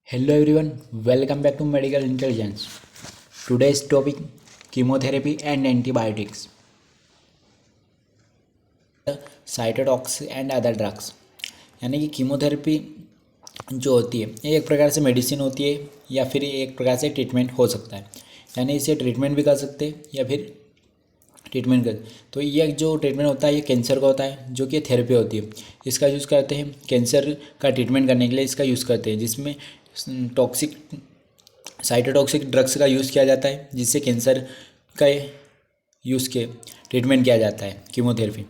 Hello everyone, welcome back to Medical Intelligence. Today's topic chemotherapy and antibiotics, cytotoxic and other drugs. यानी कि chemotherapy जो होती है ये एक प्रकार से मेडिसिन होती है या फिर एक प्रकार से ट्रीटमेंट हो सकता है। यानी इसे ट्रीटमेंट भी कर सकते हैं या फिर ट्रीटमेंट कर। तो ये जो ट्रीटमेंट होता है ये कैंसर का होता है, जो कि थेरेपी होती है। इसका यूज़ करते हैं कैंसर का ट्रीटमेंट करने के लिए, इसका यूज़ करते हैं जिसमें टॉक्सिक साइटोटॉक्सिक ड्रग्स का यूज़ किया जाता है, जिससे कैंसर का यूज़ के ट्रीटमेंट किया जाता है कीमोथेरेपी।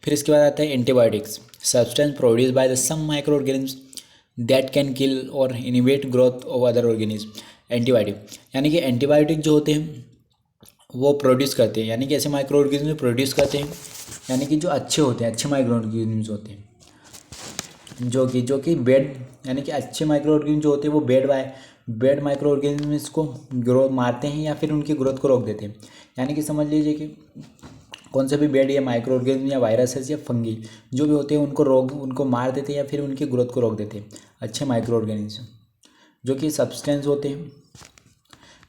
फिर इसके बाद आता है antibiotics, substance produce by the some microorganism that can kill or inhibit growth of other organism. Antibiotic यानी कि एंटीबायोटिक जो होते हैं वो प्रोड्यूस करते हैं, यानी कि ऐसे माइक्रो ऑर्गेनिज्म प्रोड्यूस करते हैं, यानी कि जो अच्छे होते हैं, अच्छे माइक्रो ऑर्गेनिज्म होते हैं जो कि बेड, यानी कि अच्छे माइक्रो ऑर्गेनिज्म जो होते हैं वो बेड माइक्रो ऑर्गेनिज्म इसको ग्रोथ मारते हैं या फिर उनकी ग्रोथ को रोक देते हैं। यानी कि समझ लीजिए कि कौन से भी बेड या माइक्रो ऑर्गेनिज्म या वायरसेस या फंगी जो भी होते हैं उनको मार देते हैं या फिर उनकी ग्रोथ को रोक देते हैं अच्छे माइक्रो ऑर्गेनिज्म जो कि सब्सटेंस होते हैं।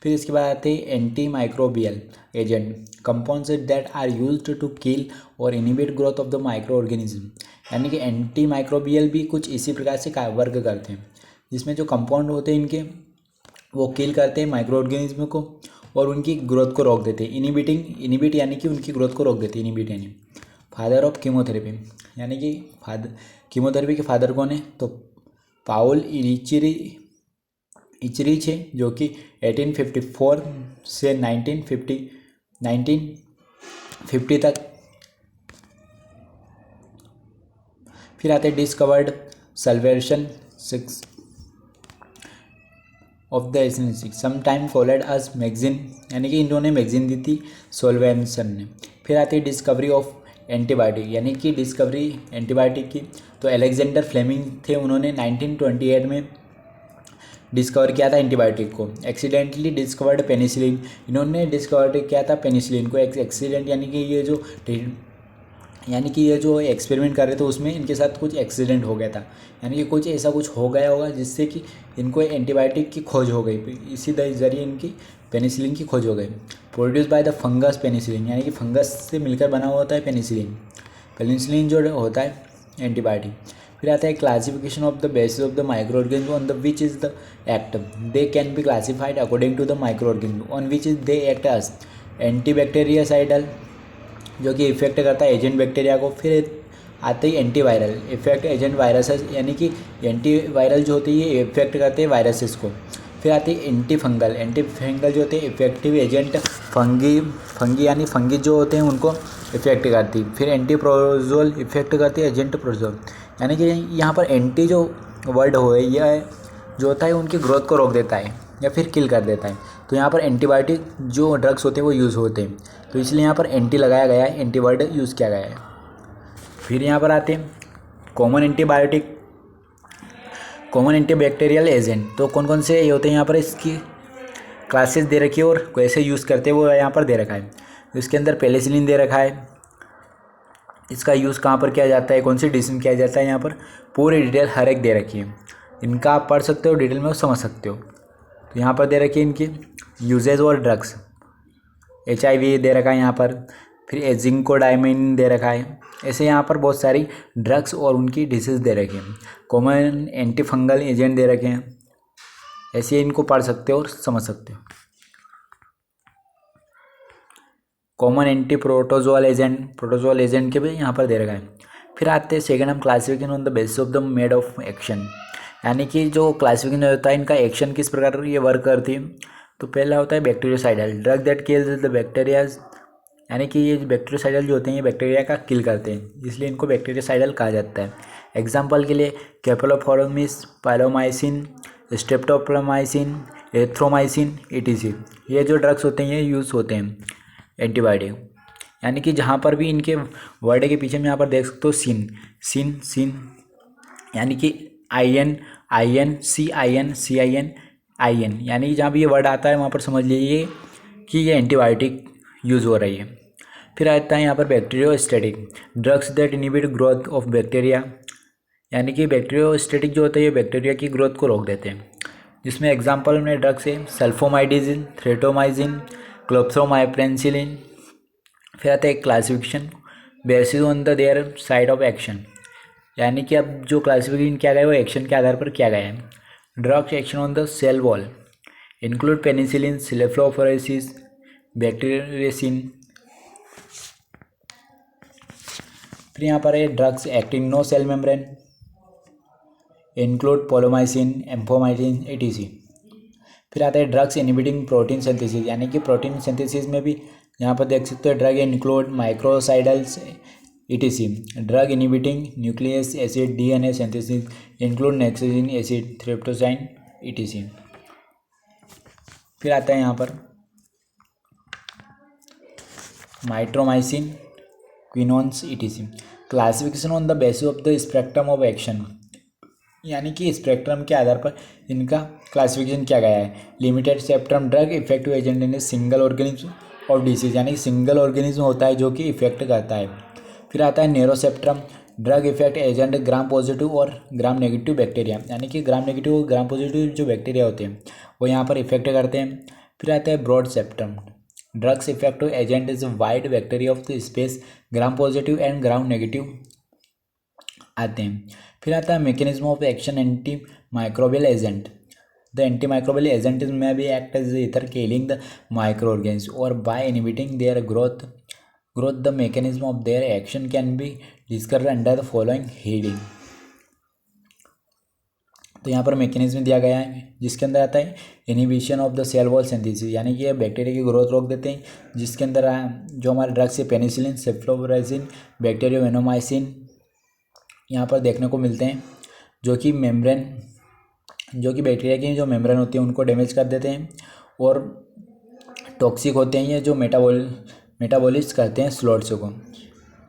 फिर इसके बाद आते हैं antimicrobial agent, compounds that are used to kill or inhibit growth of the microorganism. यानी कि एंटी माइक्रोबियल भी कुछ इसी प्रकार से वर्क करते हैं, जिसमें जो कंपाउंड होते हैं इनके वो किल करते हैं माइक्रो ऑर्गेनिज्म को और उनकी ग्रोथ को रोक देते हैं। इनिबिट यानी कि उनकी ग्रोथ को रोक देते हैं। इनिबिट यानी फादर ऑफ कीमोथेरेपी, यानी कि कीमोथेरेपी के फादर कौन है? तो पाउल इचरिच है, जो कि 1854 से 1950 तक। फिर आते हैं discovered Salvarsan 6 of the arsenic sometime called as magazine, यानी कि इन्होंने मैगजीन दी थी सोल्वेंसन ने। फिर आती है डिस्कवरी ऑफ एंटीबायोटिक, यानी कि डिस्कवरी एंटीबायोटिक की। तो अलेक्जेंडर फ्लेमिंग थे, उन्होंने 1928 में डिस्कवर किया था एंटीबायोटिक को। एक्सीडेंटली डिस्कवर्ड पेनिसिलिन, इन्होंने डिस्कवर किया था पेनिसिलिन को। एक्सीडेंट यानी कि ये जो एक्सपेरिमेंट कर रहे थे उसमें इनके साथ कुछ एक्सीडेंट हो गया था, यानी कि कुछ ऐसा कुछ हो गया होगा जिससे कि इनको एंटीबायोटिक की खोज हो गई। इसी जरिए इनकी पेनिसिलिन की खोज हो गई। Produce by the fungus penicillin, यानी कि फंगस से मिलकर बना हुआ होता है पेनिसिलिन जो होता है एंटीबायोटिक। फिर आता है classification of the basis of the microorganism on the which is the act. They can be classified according to the microorganism on which is they act as antibacterial, जो कि effect करता है agent bacteria को। फिर आते ही antiviral effect agent viruses, यानी कि antiviral जो होते हैं ये इफेक्ट करते हैं वायरसेस को। फिर आती है एंटीफंगल जो होते हैं इफेक्टिव एजेंट फंगी यानी फंगी जो होते हैं उनको इफेक्ट करती है। फिर एंटीप्रोजोल इफेक्ट करती है एजेंट प्रोजोल, यानी कि यहाँ पर एंटी जो वर्ड हो यह जो होता है उनकी ग्रोथ को रोक देता है या फिर किल कर देता है। तो यहाँ पर एंटीबायोटिक जो ड्रग्स होते हैं वो यूज़ होते हैं, तो इसलिए यहाँ पर एंटी लगाया गया है, एंटी वर्ड यूज़ किया गया है। फिर यहाँ पर आते हैं कॉमन एंटीबैक्टीरियल एजेंट। तो कौन कौन से ये होते हैं, यहाँ पर इसकी क्लासेस दे रखी है और कैसे यूज़ करते हैं वो यहाँ पर दे रखा है। इसके अंदर पेनिसिलिन दे रखा है, इसका यूज़ कहाँ पर किया जाता है, कौन सी डिसीज में किया जाता है, यहाँ पर पूरी डिटेल हर एक दे रखी है। इनका आप पढ़ सकते हो, डिटेल में वो समझ सकते हो। तो यहाँ पर दे रखी है इनकी यूजेज और ड्रग्स। HIV दे रखा है यहाँ पर, फिर एजिंकोडाइमिन दे रखा है। ऐसे यहाँ पर बहुत सारी ड्रग्स और उनकी डिसीज दे रखे हैं। कॉमन एंटी फंगल एजेंट दे रखे हैं। ऐसे इनको पढ़ सकते हो और समझ सकते हो। कॉमन एंटी प्रोटोजोअल एजेंट के भी यहाँ पर दे रखा है। फिर आते हैं सेकेंड हम classification on the basis of the made of action, यानी कि जो क्लासिफिकेशन होता है इनका एक्शन किस प्रकार ये वर्क करती है। तो पहला होता है bacteriocidal drug that kills the bacterias, यानी कि ये बैक्टीरियोसाइडल जो होते हैं ये बैक्टीरिया का किल करते हैं, इसलिए इनको बैक्टीरियोसाइडल कहा जाता है। एग्जाम्पल के लिए कैपेलोफॉर्मिस, पायलोमाइसिन, स्ट्रेप्टोप्रोमाइसिन, एथ्रोमाइसिन ETC, ये जो ड्रग्स होते हैं ये यूज़ होते हैं एंटीबायोटिक। यानी कि जहाँ पर भी इनके वर्ड के पीछे में यहाँ पर देख सकते हो सिन, यानी कि CIN, यानी कि जहाँ भी ये वर्ड आता है वहाँ पर समझ लीजिए कि ये एंटीबायोटिक यूज़ हो रही है। फिर आता है यहाँ पर bacteriostatic drugs that inhibit growth of bacteria, यानी कि बैक्टीरियोस्टैटिक जो होता है ये बैक्टीरिया की ग्रोथ को रोक देते हैं। जिसमें एग्जाम्पल में ड्रग्स है सल्फोमाइडिजिन, थ्रेटोमाइजिन, क्लोप्रोमाइपेनिसिलिन। फिर आता है classification basis on the their side of action, यानी कि अब जो क्लासिफिकेशन किया गया है वो एक्शन के आधार पर किया गया है। Drugs action on the cell wall include penicillin, cephalosporins, bacitracin. फिर यहाँ पर है drugs acting on cell membrane include polymyxin, amphomycin, etc. फिर आता है ड्रग्स इनहिबिटिंग प्रोटीन सिंथेसिस, यानी कि प्रोटीन सिंथेसिस में भी यहाँ पर देख सकते हो drug include microcidals, etc. Drug inhibiting nucleus acid DNA synthesis include nexin acid, thriptosine, etc. फिर आता है यहाँ पर mitomycin, quinones, etc. Classification on the basis of the spectrum of action, यानी कि स्पेक्ट्रम के आधार पर इनका क्लासिफिकेशन किया गया है। Limited spectrum drug effective agent in single organism of disease, यानी सिंगल ऑर्गेनिज्म होता है जो कि इफेक्ट करता है। फिर आता है narrow spectrum drug effect agent gram positive और ग्राम नेगेटिव बैक्टीरिया, यानी कि ग्राम नेगेटिव और ग्राम पॉजिटिव जो बैक्टीरिया होते हैं वो यहाँ पर इफेक्ट करते हैं। फिर आता है broad spectrum drugs effective agent is wide bacteria of the space gram positive and gram negative आते हैं। फिर आता है mechanism of action antimicrobial agent. The antimicrobial agent में भी act as either killing the microorganism or by inhibiting their growth the mechanism of their action can be discussed under the following heading. तो यहाँ पर mechanism दिया गया है जिसके अंदर आता है inhibition of the cell wall synthesis, यानी कि ये बैक्टीरिया की ग्रोथ रोक देते हैं, जिसके अंदर जो हमारे ड्रग्स है पेनिसिलिन, सेफ्लोराइजिन, बैक्टीरियोवेनोमाइसिन यहाँ पर देखने को मिलते हैं, जो कि बैक्टीरिया की जो मेम्ब्रेन होती है उनको डैमेज कर देते हैं और टॉक्सिक होते हैं ये जो मेटाबॉलिज्म करते हैं स्लॉट्स को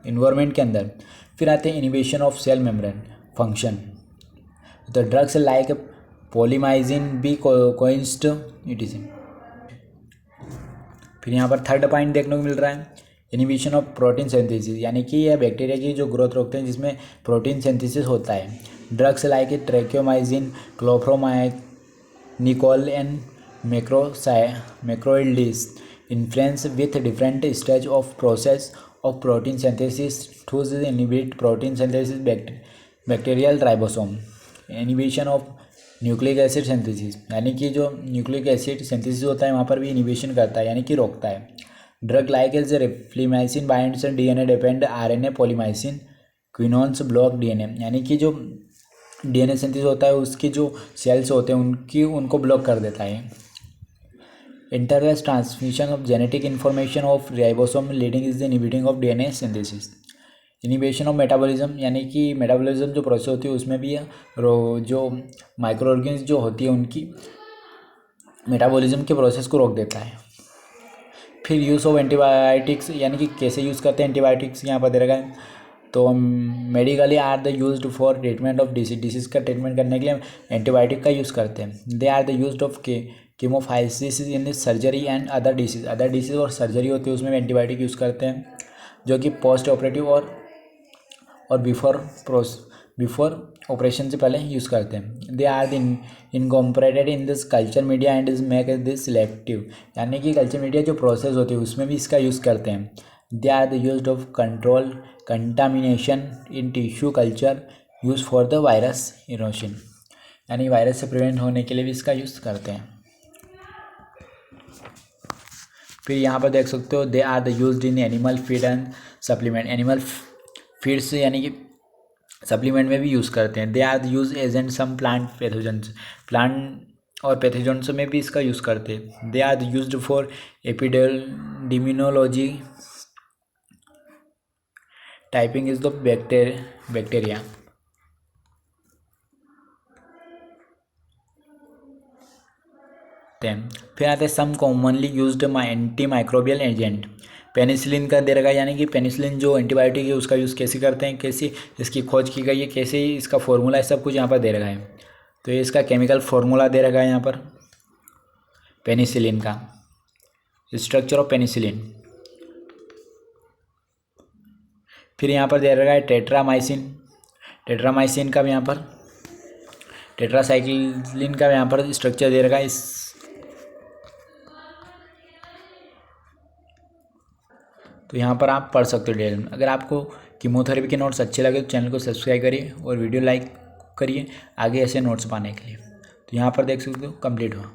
इन्वायरमेंट के अंदर। फिर आते हैं inhibition of cell membrane function. The drugs like polymyxin B colistin etc. फिर यहाँ पर थर्ड पॉइंट देखने को मिल रहा है इनहिबिशन ऑफ प्रोटीन सिंथेसिस, यानी कि यह बैक्टीरिया की जो ग्रोथ रोकते हैं जिसमें प्रोटीन सिंथेसिस होता है। Drugs like tetracycline, chloramphenicol and macrolides influence with different stage of process of protein synthesis to inhibit protein synthesis bacterial ribosome. Inhibition of nucleic acid synthesis, यानी कि जो न्यूक्लिक एसिड सिंथेसिस होता है वहाँ पर भी इनहिबिशन करता है, यानी कि रोकता है। Drug like as rifamycin binds DNA depend RNA polymerase, quinones block DNA, यानी कि जो डीएनए सिंथेसिस होता है उसकी जो सेल्स होते हैं उनको ब्लॉक कर देता है। Interferes transmission of genetic information of ribosome leading is the inhibiting of DNA synthesis. Inhibition of metabolism, यानी कि मेटाबॉलिज्म जो प्रोसेस होती है उसमें भी जो माइक्रो ऑर्गेनिज्म जो होती है उनकी मेटाबॉलिज्म के प्रोसेस को रोक देता है। फिर यूज़ ऑफ एंटीबायोटिक्स, यानी कि कैसे यूज़ करते हैं एंटीबायोटिक्स यहाँ पर दे रखा है। तो medically are the used for treatment of disease का ट्रीटमेंट करने के लिए एंटीबायोटिक का यूज़ करते हैं। They are the used of कीमोफाइसिस in surgery and other disease और सर्जरी होती है उसमें भी एंटीबायोटिक यूज़ करते हैं, जो कि पोस्ट ऑपरेटिव और बिफोर ऑपरेशन से पहले यूज़ करते हैं। They are incorporated in this culture media and is make this selective, यानी कि कल्चर मीडिया जो प्रोसेस होती है उसमें भी इसका यूज़ करते हैं। They are the used of control contamination in tissue culture use for the virus erosion, यानी वायरस से प्रिवेंट होने के लिए भी इसका यूज़ करते हैं। फिर यहाँ पर देख सकते हो they are the used in animal feed and supplement, animal feeds यानी कि सप्लीमेंट में भी यूज़ करते हैं। They are the use agent some plant pathogens, plant और पैथोजेंस में भी इसका यूज़ करते हैं। They are the used for epidemiology typing is the bacteria. फिर आते हैं some commonly used antimicrobial agent. Penicillin का दे रखा है, यानी कि पेनिसिलिन जो एंटीबायोटिक है उसका यूज़ कैसे करते हैं, कैसे इसकी खोज की गई है, कैसे इसका फॉर्मूला है, सब कुछ यहाँ पर दे रखा है। तो ये इसका केमिकल फार्मूला दे रखा है यहाँ पर पेनिसिलिन का, स्ट्रक्चर ऑफ पेनिसिलिन। फिर यहाँ पर दे रखा है टेट्रामाइसिन, टेट्रामाइसिन का भी यहाँ पर टेट्रासाइक्लिन का यहाँ पर स्ट्रक्चर दे रखा है इस। तो यहाँ पर आप पढ़ सकते हो डिटेल में। अगर आपको कीमोथेरेपी के नोट्स अच्छे लगे तो चैनल को सब्सक्राइब करिए और वीडियो लाइक करिए आगे ऐसे नोट्स पाने के लिए। तो यहाँ पर देख सकते हो कंप्लीट हुआ।